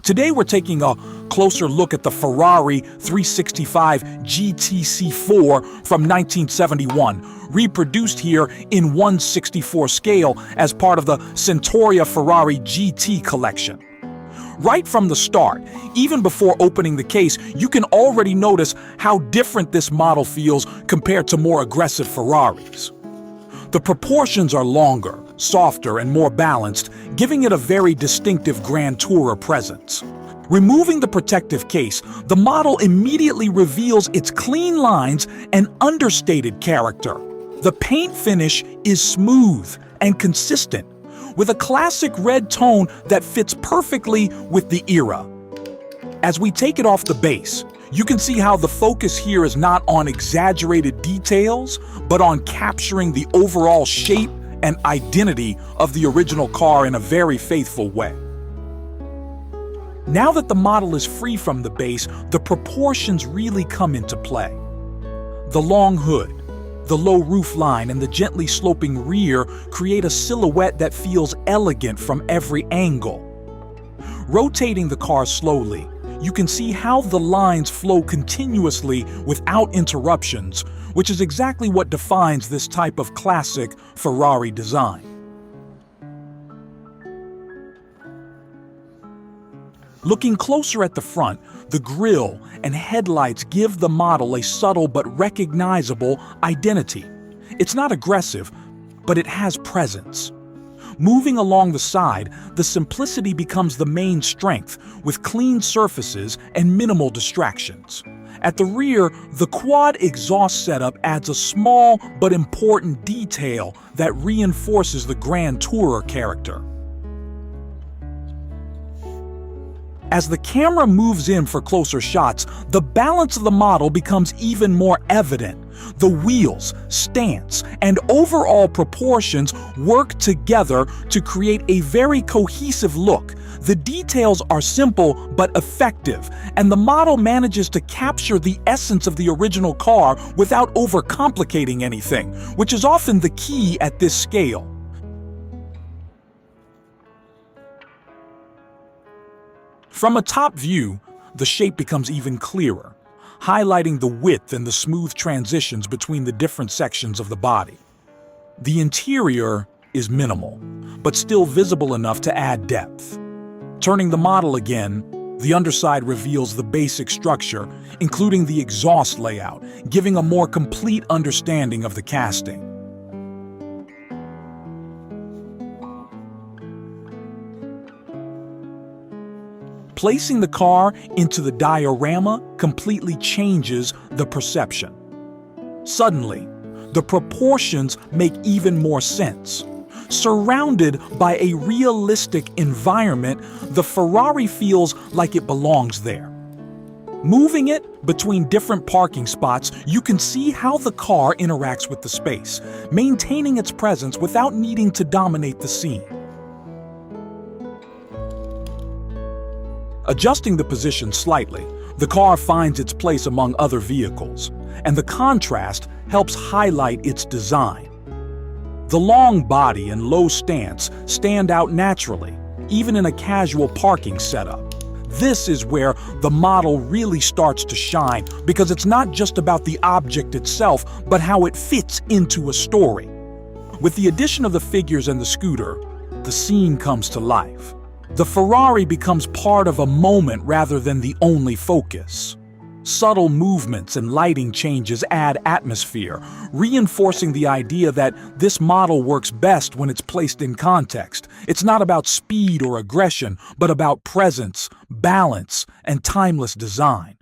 Today we're taking a closer look at the Ferrari 365 GTC4 from 1971, reproduced here in 1/64 scale as part of the Centauria Ferrari GT collection. Right from the start, even before opening the case, you can already notice how different this model feels compared to more aggressive Ferraris. The proportions are longer, softer, and more balanced, giving it a very distinctive Grand Tourer presence. Removing the protective case, the model immediately reveals its clean lines and understated character. The paint finish is smooth and consistent, with a classic red tone that fits perfectly with the era. As we take it off the base, you can see how the focus here is not on exaggerated details, but on capturing the overall shape and identity of the original car in a very faithful way. Now that the model is free from the base, the proportions really come into play. The long hood, the low roof line, and the gently sloping rear create a silhouette that feels elegant from every angle. Rotating the car slowly, you can see how the lines flow continuously without interruptions, which is exactly what defines this type of classic Ferrari design. Looking closer at the front, the grille and headlights give the model a subtle but recognizable identity. It's not aggressive, but it has presence. Moving along the side, the simplicity becomes the main strength, with clean surfaces and minimal distractions. At the rear, the quad exhaust setup adds a small but important detail that reinforces the Grand Tourer character. As the camera moves in for closer shots, the balance of the model becomes even more evident. The wheels, stance, and overall proportions work together to create a very cohesive look. The details are simple but effective, and the model manages to capture the essence of the original car without overcomplicating anything, which is often the key at this scale. From a top view, the shape becomes even clearer, highlighting the width and the smooth transitions between the different sections of the body. The interior is minimal, but still visible enough to add depth. Turning the model again, the underside reveals the basic structure, including the exhaust layout, giving a more complete understanding of the casting. Placing the car into the diorama completely changes the perception. Suddenly, the proportions make even more sense. Surrounded by a realistic environment, the Ferrari feels like it belongs there. Moving it between different parking spots, you can see how the car interacts with the space, maintaining its presence without needing to dominate the scene. Adjusting the position slightly, the car finds its place among other vehicles, and the contrast helps highlight its design. The long body and low stance stand out naturally, even in a casual parking setup. This is where the model really starts to shine, because it's not just about the object itself, but how it fits into a story. With the addition of the figures and the scooter, the scene comes to life. The Ferrari becomes part of a moment rather than the only focus. Subtle movements and lighting changes add atmosphere, reinforcing the idea that this model works best when it's placed in context. It's not about speed or aggression, but about presence, balance, and timeless design.